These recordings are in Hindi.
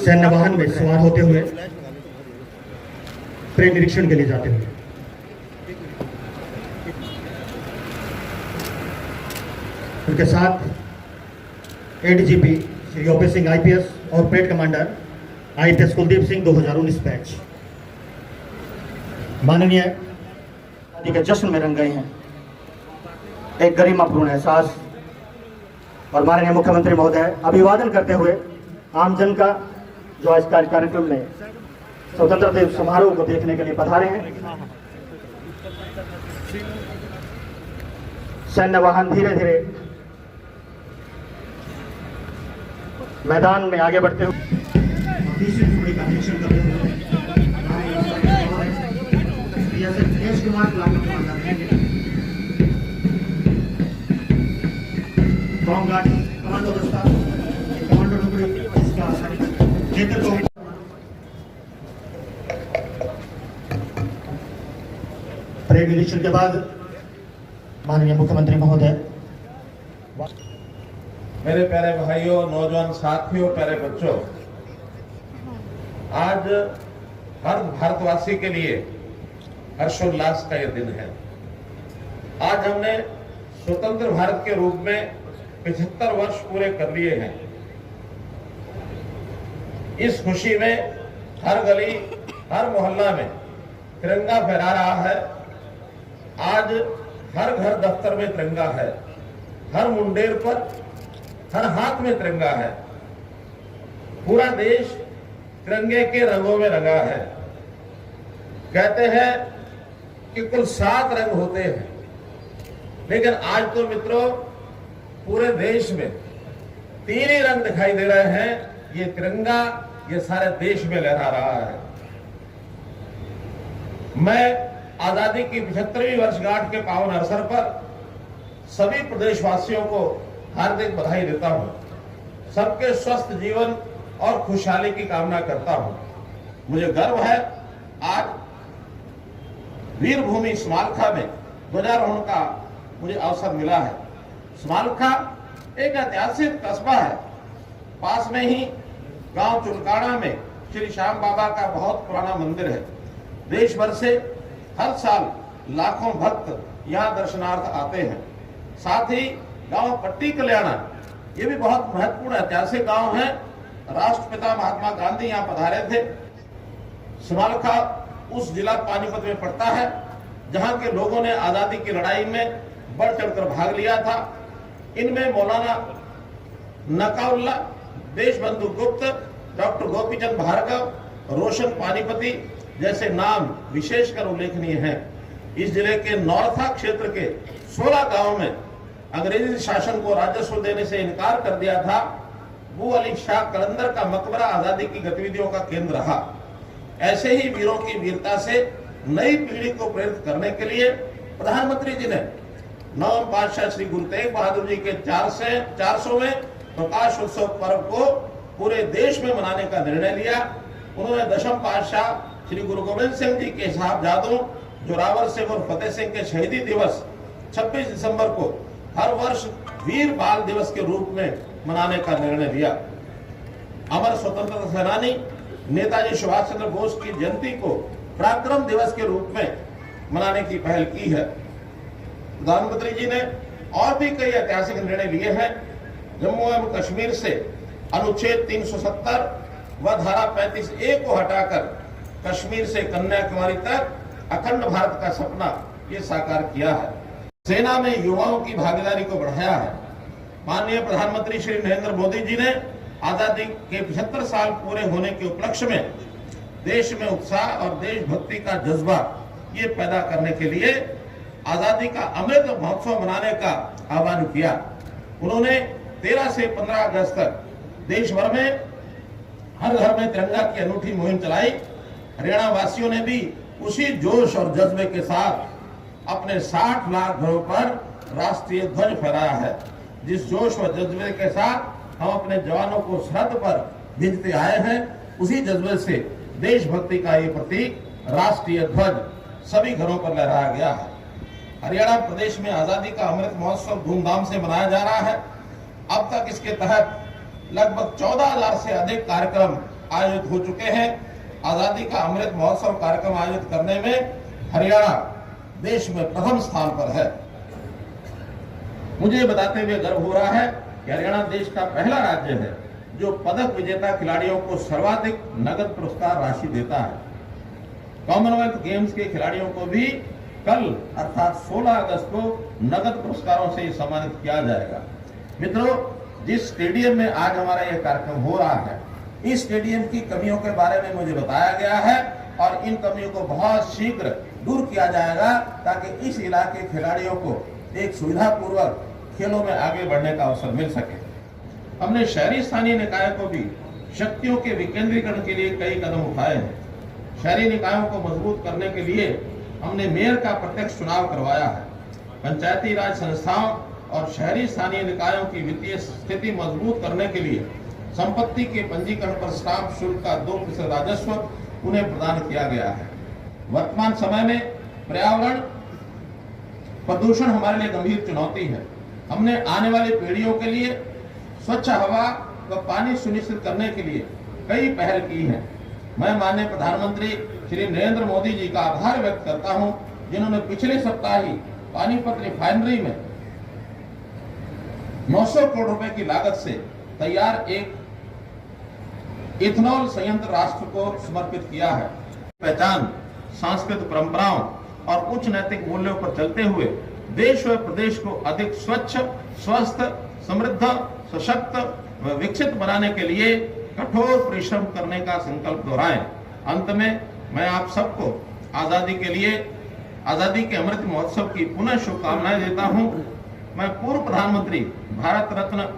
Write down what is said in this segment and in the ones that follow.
सैन्य वाहन में सवार होते हुए परेड निरीक्षण के लिए जाते हुए। उनके साथ ADGP Shri OP Singh IPS और parade commander IPS Kuldeep Singh 2019 batch. माननीय शादी के जश्न में रंग गए हैं। एक गरिमापूर्ण एहसास और माननीय मुख्यमंत्री महोदय अभिवादन करते हुए आमजन का जो आज कार्यक्रम में स्वतंत्रता दिवस समारोह को देखने के लिए पधारे हैं। सैन्य वाहन धीरे धीरे मैदान में आगे बढ़ते हुए तीसरी टुकड़ी का निरीक्षण करते हुए कमांडो दस्ता कमांडो टुकड़ी इसका नेतृत्व। परेड निरीक्षण के बाद माननीय मुख्यमंत्री महोदय। मेरे प्यारे भाइयों, नौजवान साथियों, प्यारे बच्चों, आज हर भारतवासी के लिए हर्षोल्लास का यह दिन है। आज हमने स्वतंत्र भारत के रूप में 75 वर्ष पूरे कर लिए हैं। इस खुशी में हर गली, हर मोहल्ला में तिरंगा फहरा रहा है। आज हर घर दफ्तर में तिरंगा है, हर मुंडेर पर, हर हाथ में तिरंगा है। पूरा देश तिरंगे के रंगों में रंगा है। कहते हैं कि कुल 7 रंग होते हैं, लेकिन आज तो मित्रों पूरे देश में 3 ही रंग दिखाई दे रहे हैं। ये तिरंगा ये सारे देश में लहरा रहा है। मैं आजादी की 75वीं वर्षगांठ के पावन अवसर पर सभी प्रदेशवासियों को हार्दिक बधाई देता हूं। सबके स्वस्थ जीवन और खुशहाली की कामना करता हूं। मुझे गर्व है आज वीरभूमि स्मारका में ध्वजारोहण का मुझे अवसर मिला है। स्मारका एक ऐतिहासिक कस्बा है। पास में ही गांव चुलकाना में श्री श्याम बाबा का बहुत पुराना मंदिर है। देश भर से हर साल लाखों भक्त यहाँ दर्शनार्थ आते हैं। साथ ही गांव पट्टी कल्याणा ये भी बहुत महत्वपूर्ण ऐतिहासिक गांव है। राष्ट्रपिता महात्मा गांधी यहाँ पधारे थे। स्मारका उस जिला पानीपत में पड़ता है जहां के लोगों ने आजादी की लड़ाई में बढ़ चढ़कर भाग लिया था। इनमें मौलाना नकाउल्ला, देशबंधु गुप्त, डॉक्टर गोपीचंद भार्गव, रोशन पानीपति जैसे नाम विशेषकर उल्लेखनीय हैं। इस जिले के नौरथा क्षेत्र के 16 गांवों में अंग्रेजी शासन को राजस्व देने से इनकार कर दिया था। वो अली शाह कलंदर का मकबरा आजादी की गतिविधियों का केंद्र रहा। ऐसे ही वीरों की वीरता से नई पीढ़ी को प्रेरित करने के लिए प्रधानमंत्री जी ने नवम पातशाह श्री गुरु तेग बहादुर जी के 400वें प्रकाश उत्सव पर्व को पूरे देश में मनाने का निर्णय लिया। उन्होंने दशम पातशाह श्री गुरु गोविंद सिंह जी के साहबजादों जोरावर सिंह और फतेह सिंह के शहीदी दिवस 26 दिसंबर को हर वर्ष वीर बाल दिवस के रूप में मनाने का निर्णय लिया। अमर स्वतंत्रता सेनानी नेताजी सुभाष चंद्र बोस की जयंती को पराक्रम दिवस के रूप में मनाने की पहल की है। प्रधानमंत्री जी ने और भी कई ऐतिहासिक निर्णय लिए हैं। जम्मू एवं कश्मीर से अनुच्छेद 370 व धारा 35A को हटाकर कश्मीर से कन्याकुमारी तक अखंड भारत का सपना ये साकार किया है। सेना में युवाओं की भागीदारी को बढ़ाया है। माननीय प्रधानमंत्री श्री नरेंद्र मोदी जी ने आजादी के 75 साल पूरे होने के उपलक्ष्य में देश में उत्साह और देशभक्ति का जज्बा ये पैदा करने के लिए आजादी का अमृत महोत्सव मनाने का आह्वान किया। उन्होंने 13 से 15 अगस्त तक देश भर में हर घर में तिरंगा की अनूठी मुहिम चलाई। हरियाणा वासियों ने भी उसी जोश और जज्बे के साथ अपने 60 लाख घरों पर राष्ट्रीय ध्वज फहराया है। जिस जोश व जज्बे के साथ हम अपने जवानों को सरहद पर भेजते आए हैं, उसी जज्बे से देशभक्ति का ये प्रतीक राष्ट्रीय ध्वज सभी घरों पर लहराया गया है। हरियाणा प्रदेश में आजादी का अमृत महोत्सव धूमधाम से मनाया जा रहा है। अब तक इसके तहत लगभग 14,000 से अधिक कार्यक्रम आयोजित हो चुके हैं। आजादी का अमृत महोत्सव कार्यक्रम आयोजित करने में हरियाणा देश में प्रथम स्थान पर है। मुझे बताते हुए गर्व हो रहा है कि हरियाणा देश का पहला राज्य है जो पदक विजेता खिलाड़ियों को सर्वाधिक नगद पुरस्कार राशि देता है। कॉमनवेल्थ गेम्स के खिलाड़ियों को भी कल अर्थात 16 अगस्त को नगद पुरस्कारों से सम्मानित किया जाएगा। मित्रों, जिस स्टेडियम में आज हमारा यह कार्यक्रम हो रहा है, इस स्टेडियम की कमियों के बारे में मुझे बताया गया है और इन कमियों को बहुत शीघ्र दूर किया जाएगा ताकि इस इलाके के खिलाड़ियों को एक सुविधापूर्वक खेलों में आगे बढ़ने का अवसर मिल सके। हमने शहरी स्थानीय निकाय को भी शक्तियों के विकेंद्रीकरण के लिए कई कदम उठाए हैं। शहरी निकायों को मजबूत करने के लिए हमने मेयर का प्रत्यक्ष चुनाव करवाया है। पंचायती राज संस्थाओं और शहरी स्थानीय निकायों की वित्तीय स्थिति मजबूत करने के लिए संपत्ति के पंजीकरण पर स्टाम्प शुल्क का 2% राजस्व उन्हें प्रदान किया गया है। वर्तमान समय में पर्यावरण प्रदूषण हमारे लिए गंभीर चुनौती है। हमने आने वाली पीढ़ियों के लिए स्वच्छ हवा व पानी सुनिश्चित करने के लिए कई पहल की हैं। मैं माननीय प्रधानमंत्री श्री नरेंद्र मोदी जी का आभार व्यक्त करता हूं, जिन्होंने पिछले सप्ताह ही पानीपत रिफाइनरी में 900 करोड़ रुपए की लागत से तैयार एक इथेनॉल संयंत्र राष्ट्र को समर्पित किया है। पहचान, सांस्कृतिक परंपराओं और उच्च नैतिक मूल्यों पर चलते हुए देश व प्रदेश को अधिक स्वच्छ, स्वस्थ, समृद्ध, सशक्त व विकसित बनाने के लिए कठोर परिश्रम करने का संकल्प दोहराएं। अंत में मैं आप सबको आजादी के अमृत महोत्सव की पुनः शुभकामनाएं देता हूं। मैं पूर्व प्रधानमंत्री भारत रत्न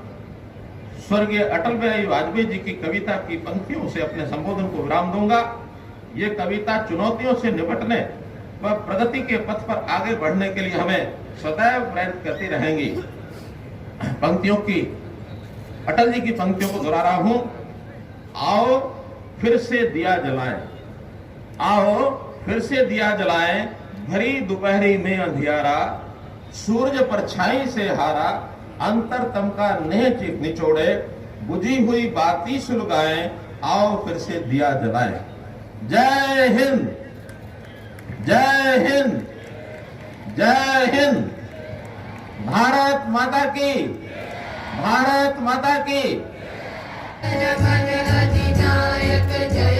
स्वर्गीय अटल बिहारी वाजपेयी जी की कविता की पंक्तियों से अपने संबोधन को विराम दूंगा। ये कविता चुनौतियों से निपटने व प्रगति के पथ पर आगे बढ़ने के लिए हमें सदैव प्रेरित करती रहेंगी। अटल जी की पंक्तियों को दोहरा रहा हूं। आओ फिर से दिया जलाएं, आओ फिर से दिया जलाएं, भरी दोपहरी में अंधियारा, सूरज परछाई से हारा, अंतरतम का नेह निचोड़े, बुझी हुई बाती सुलगाएं, आओ फिर से दिया जलाएं। जय हिंद, जय हिंद, जय हिंद। भारत माता की, भारत माता की। जय अधिनायक जय